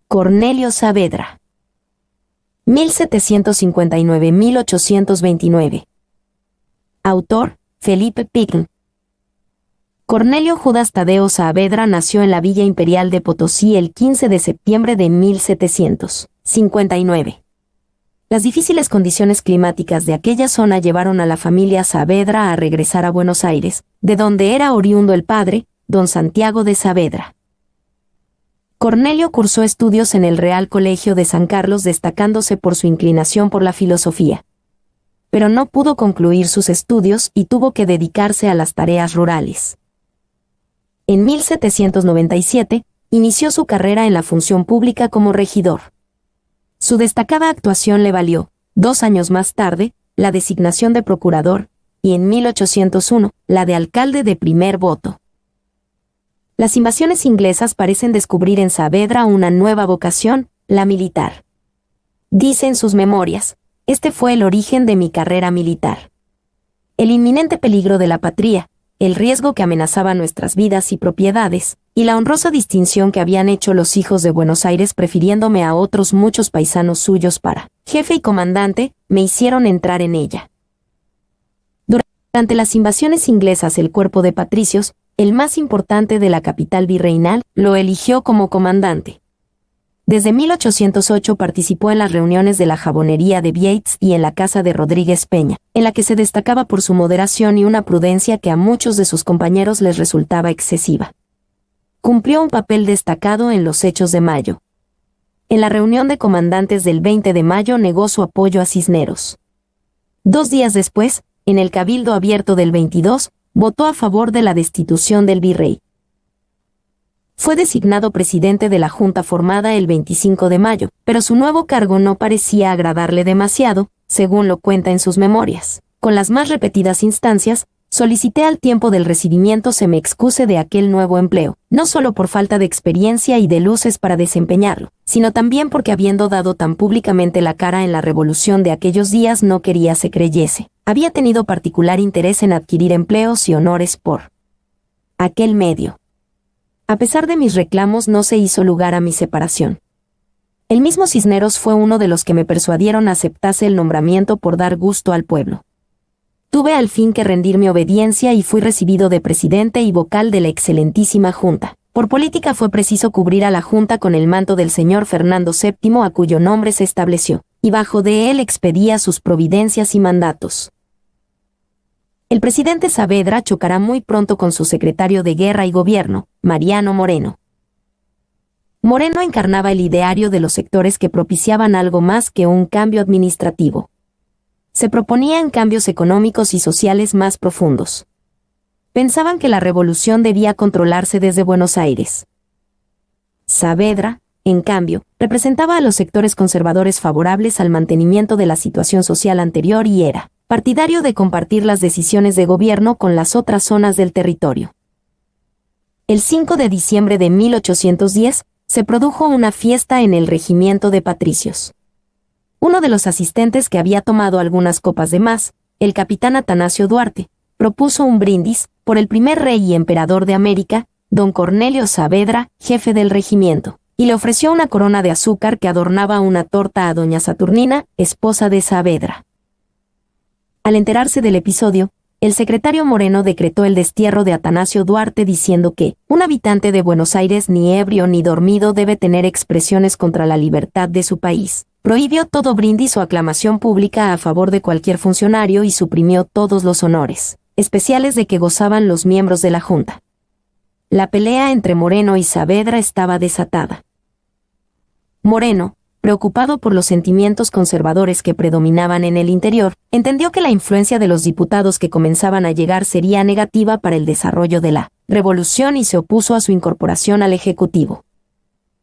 Cornelio Saavedra. 1759-1829. Autor, Felipe Picton. Cornelio Judas Tadeo Saavedra nació en la Villa Imperial de Potosí el 15 de septiembre de 1759. Las difíciles condiciones climáticas de aquella zona llevaron a la familia Saavedra a regresar a Buenos Aires, de donde era oriundo el padre, don Santiago de Saavedra. Cornelio cursó estudios en el Real Colegio de San Carlos, destacándose por su inclinación por la filosofía. Pero no pudo concluir sus estudios y tuvo que dedicarse a las tareas rurales. En 1797, inició su carrera en la función pública como regidor. Su destacada actuación le valió, 2 años más tarde, la designación de procurador, y en 1801, la de alcalde de primer voto. Las invasiones inglesas parecen descubrir en Saavedra una nueva vocación, la militar. Dice en sus memorias: "Este fue el origen de mi carrera militar. El inminente peligro de la patria, el riesgo que amenazaba nuestras vidas y propiedades, y la honrosa distinción que habían hecho los hijos de Buenos Aires prefiriéndome a otros muchos paisanos suyos para jefe y comandante, me hicieron entrar en ella". Durante las invasiones inglesas, el cuerpo de patricios, el más importante de la capital virreinal, lo eligió como comandante. Desde 1808 participó en las reuniones de la Jabonería de Biets y en la Casa de Rodríguez Peña, en la que se destacaba por su moderación y una prudencia que a muchos de sus compañeros les resultaba excesiva. Cumplió un papel destacado en los hechos de mayo. En la reunión de comandantes del 20 de mayo negó su apoyo a Cisneros. 2 días después, en el Cabildo Abierto del 22, votó a favor de la destitución del virrey. Fue designado presidente de la Junta formada el 25 de mayo, pero su nuevo cargo no parecía agradarle demasiado, según lo cuenta en sus memorias. Con las más repetidas instancias, solicité al tiempo del recibimiento se me excuse de aquel nuevo empleo, no solo por falta de experiencia y de luces para desempeñarlo, sino también porque habiendo dado tan públicamente la cara en la revolución de aquellos días no quería se creyese. Había tenido particular interés en adquirir empleos y honores por aquel medio. A pesar de mis reclamos no se hizo lugar a mi separación. El mismo Cisneros fue uno de los que me persuadieron aceptase el nombramiento por dar gusto al pueblo. Tuve al fin que rendir mi obediencia y fui recibido de presidente y vocal de la excelentísima Junta. Por política fue preciso cubrir a la Junta con el manto del señor Fernando VII, a cuyo nombre se estableció, y bajo de él expedía sus providencias y mandatos. El presidente Saavedra chocará muy pronto con su secretario de Guerra y Gobierno, Mariano Moreno. Moreno encarnaba el ideario de los sectores que propiciaban algo más que un cambio administrativo. Se proponían cambios económicos y sociales más profundos. Pensaban que la revolución debía controlarse desde Buenos Aires. Saavedra, en cambio, representaba a los sectores conservadores favorables al mantenimiento de la situación social anterior y era partidario de compartir las decisiones de gobierno con las otras zonas del territorio. El 5 de diciembre de 1810 se produjo una fiesta en el regimiento de patricios. Uno de los asistentes, que había tomado algunas copas de más, el capitán Atanasio Duarte, propuso un brindis por el primer rey y emperador de América, don Cornelio Saavedra, jefe del regimiento, y le ofreció una corona de azúcar que adornaba una torta a doña Saturnina, esposa de Saavedra. Al enterarse del episodio, el secretario Moreno decretó el destierro de Atanasio Duarte diciendo que un habitante de Buenos Aires ni ebrio ni dormido debe tener expresiones contra la libertad de su país. Prohibió todo brindis o aclamación pública a favor de cualquier funcionario y suprimió todos los honores especiales de que gozaban los miembros de la Junta. La pelea entre Moreno y Saavedra estaba desatada. Moreno, preocupado por los sentimientos conservadores que predominaban en el interior, entendió que la influencia de los diputados que comenzaban a llegar sería negativa para el desarrollo de la revolución y se opuso a su incorporación al Ejecutivo.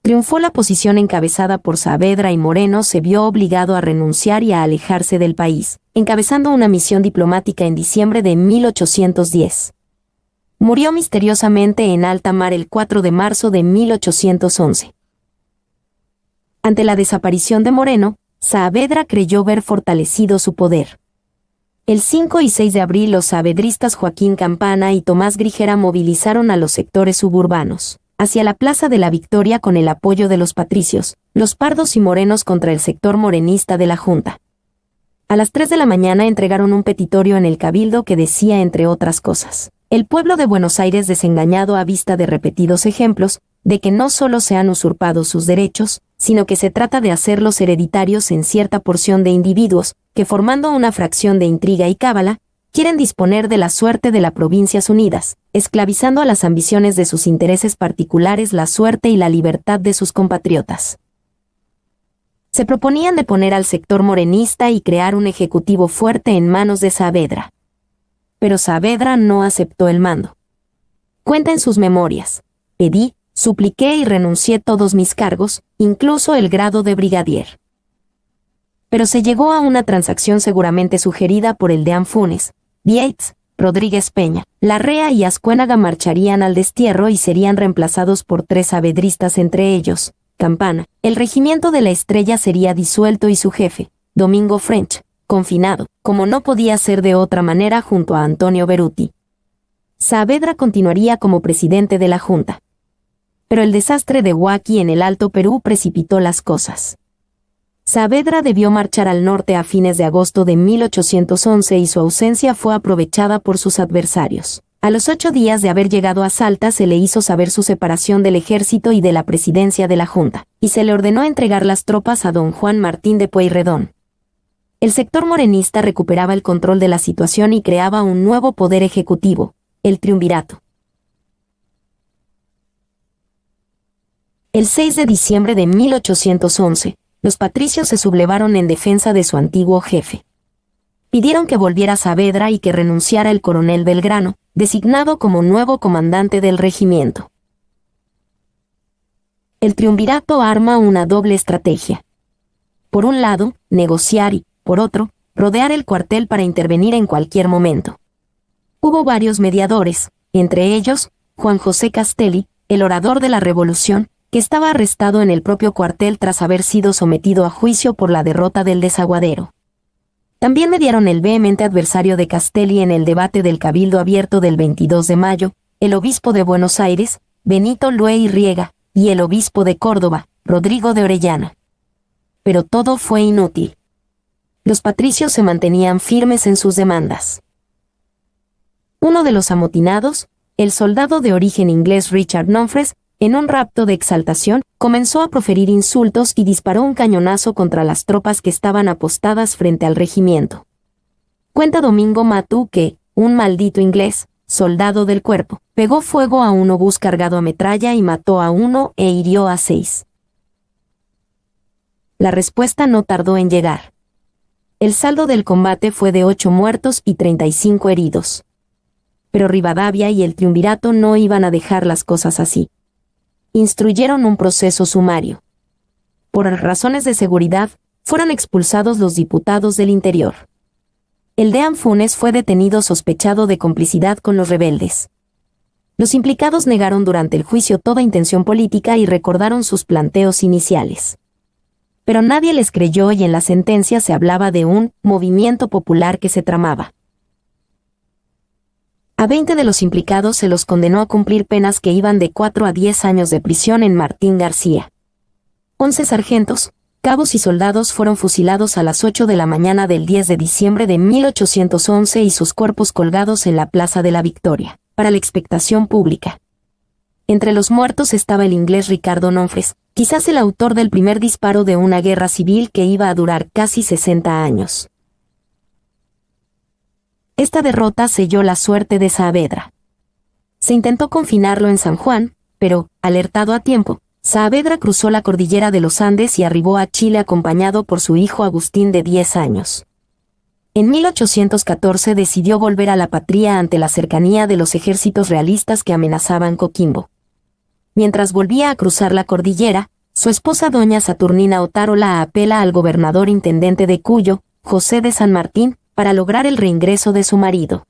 Triunfó la posición encabezada por Saavedra y Moreno se vio obligado a renunciar y a alejarse del país, encabezando una misión diplomática en diciembre de 1810. Murió misteriosamente en alta mar el 4 de marzo de 1811. Ante la desaparición de Moreno, Saavedra creyó ver fortalecido su poder. El 5 y 6 de abril los saavedristas Joaquín Campana y Tomás Grigera movilizaron a los sectores suburbanos. hacia la Plaza de la Victoria con el apoyo de los patricios, los pardos y morenos contra el sector morenista de la Junta. A las 3 de la mañana entregaron un petitorio en el Cabildo que decía, entre otras cosas: el pueblo de Buenos Aires, desengañado a vista de repetidos ejemplos, de que no solo se han usurpado sus derechos, sino que se trata de hacerlos hereditarios en cierta porción de individuos, que formando una fracción de intriga y cábala, quieren disponer de la suerte de las Provincias Unidas, esclavizando a las ambiciones de sus intereses particulares la suerte y la libertad de sus compatriotas. Se proponían de poner al sector morenista y crear un ejecutivo fuerte en manos de Saavedra. Pero Saavedra no aceptó el mando. Cuenta en sus memorias: pedí, supliqué y renuncié todos mis cargos, incluso el grado de brigadier. Pero se llegó a una transacción seguramente sugerida por el deán Funes. Yates, Rodríguez Peña, Larrea y Azcuénaga marcharían al destierro y serían reemplazados por 3 saavedristas, entre ellos Campana. El regimiento de la Estrella sería disuelto y su jefe, Domingo French, confinado, como no podía ser de otra manera, junto a Antonio Beruti. Saavedra continuaría como presidente de la Junta. Pero el desastre de Huaqui en el Alto Perú precipitó las cosas. Saavedra debió marchar al norte a fines de agosto de 1811 y su ausencia fue aprovechada por sus adversarios. A los 8 días de haber llegado a Salta se le hizo saber su separación del ejército y de la presidencia de la Junta, y se le ordenó entregar las tropas a don Juan Martín de Pueyrredón. El sector morenista recuperaba el control de la situación y creaba un nuevo poder ejecutivo, el triunvirato. El 6 de diciembre de 1811, los patricios se sublevaron en defensa de su antiguo jefe. Pidieron que volviera Saavedra y que renunciara el coronel Belgrano, designado como nuevo comandante del regimiento. El triunvirato arma una doble estrategia. Por un lado, negociar y, por otro, rodear el cuartel para intervenir en cualquier momento. Hubo varios mediadores, entre ellos, Juan José Castelli, el orador de la Revolución, que estaba arrestado en el propio cuartel tras haber sido sometido a juicio por la derrota del Desaguadero. También mediaron el vehemente adversario de Castelli en el debate del Cabildo Abierto del 22 de mayo, el obispo de Buenos Aires, Benito Luey y Riega, y el obispo de Córdoba, Rodrigo de Orellana. Pero todo fue inútil. Los patricios se mantenían firmes en sus demandas. Uno de los amotinados, el soldado de origen inglés Richard Nomfres, en un rapto de exaltación, comenzó a proferir insultos y disparó un cañonazo contra las tropas que estaban apostadas frente al regimiento. Cuenta Domingo Matú que, un maldito inglés, soldado del cuerpo, pegó fuego a un obús cargado a metralla y mató a 1 e hirió a 6. La respuesta no tardó en llegar. El saldo del combate fue de 8 muertos y 35 heridos. Pero Rivadavia y el triunvirato no iban a dejar las cosas así. Instruyeron un proceso sumario. Por razones de seguridad, fueron expulsados los diputados del interior. El deán Funes fue detenido sospechado de complicidad con los rebeldes. Los implicados negaron durante el juicio toda intención política y recordaron sus planteos iniciales. Pero nadie les creyó y en la sentencia se hablaba de un movimiento popular que se tramaba. A 20 de los implicados se los condenó a cumplir penas que iban de 4 a 10 años de prisión en Martín García. 11 sargentos, cabos y soldados fueron fusilados a las 8 de la mañana del 10 de diciembre de 1811 y sus cuerpos colgados en la Plaza de la Victoria, para la expectación pública. Entre los muertos estaba el inglés Ricardo Nomfres, quizás el autor del primer disparo de una guerra civil que iba a durar casi 60 años. Esta derrota selló la suerte de Saavedra. Se intentó confinarlo en San Juan, pero, alertado a tiempo, Saavedra cruzó la cordillera de los Andes y arribó a Chile acompañado por su hijo Agustín de 10 años. En 1814 decidió volver a la patria ante la cercanía de los ejércitos realistas que amenazaban Coquimbo. Mientras volvía a cruzar la cordillera, su esposa doña Saturnina Otárola apela al gobernador intendente de Cuyo, José de San Martín, para lograr el reingreso de su marido.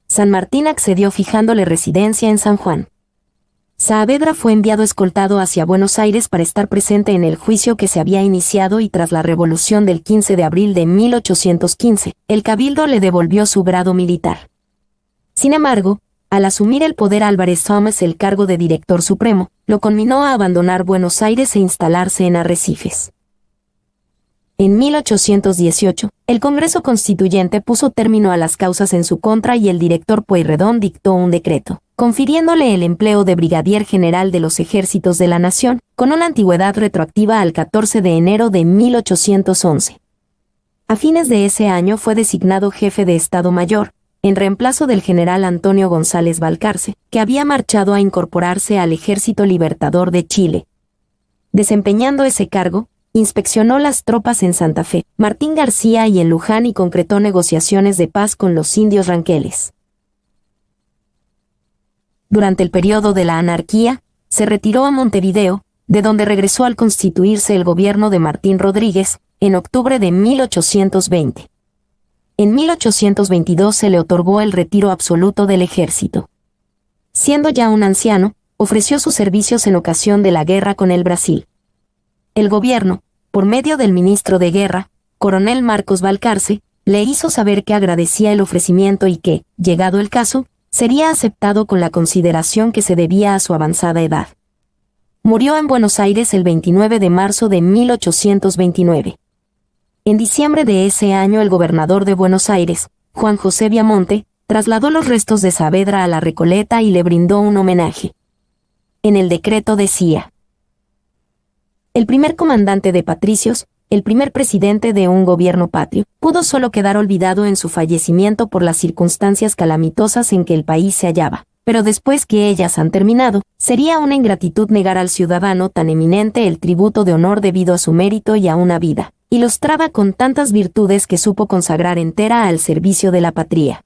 San Martín accedió fijándole residencia en San Juan. Saavedra fue enviado escoltado hacia Buenos Aires para estar presente en el juicio que se había iniciado y tras la revolución del 15 de abril de 1815, el Cabildo le devolvió su grado militar. Sin embargo, Al asumir el poder Álvarez Thomas el cargo de director supremo, lo conminó a abandonar Buenos Aires e instalarse en Arrecifes. En 1818, el Congreso Constituyente puso término a las causas en su contra y el director Pueyrredón dictó un decreto, confiriéndole el empleo de brigadier general de los ejércitos de la nación, con una antigüedad retroactiva al 14 de enero de 1811. A fines de ese año fue designado jefe de Estado Mayor, en reemplazo del general Antonio González Balcarce, que había marchado a incorporarse al Ejército Libertador de Chile. Desempeñando ese cargo, inspeccionó las tropas en Santa Fe, Martín García y en Luján y concretó negociaciones de paz con los indios ranqueles. Durante el periodo de la anarquía, se retiró a Montevideo, de donde regresó al constituirse el gobierno de Martín Rodríguez, en octubre de 1820. En 1822 se le otorgó el retiro absoluto del ejército. Siendo ya un anciano, ofreció sus servicios en ocasión de la guerra con el Brasil. El gobierno, por medio del ministro de Guerra, coronel Marcos Balcarce, le hizo saber que agradecía el ofrecimiento y que, llegado el caso, sería aceptado con la consideración que se debía a su avanzada edad. Murió en Buenos Aires el 29 de marzo de 1829. En diciembre de ese año el gobernador de Buenos Aires, Juan José Viamonte, trasladó los restos de Saavedra a la Recoleta y le brindó un homenaje. En el decreto decía: el primer comandante de patricios, el primer presidente de un gobierno patrio, pudo solo quedar olvidado en su fallecimiento por las circunstancias calamitosas en que el país se hallaba, pero después que ellas han terminado, sería una ingratitud negar al ciudadano tan eminente el tributo de honor debido a su mérito y a una vida ilustrada con tantas virtudes que supo consagrar entera al servicio de la patria.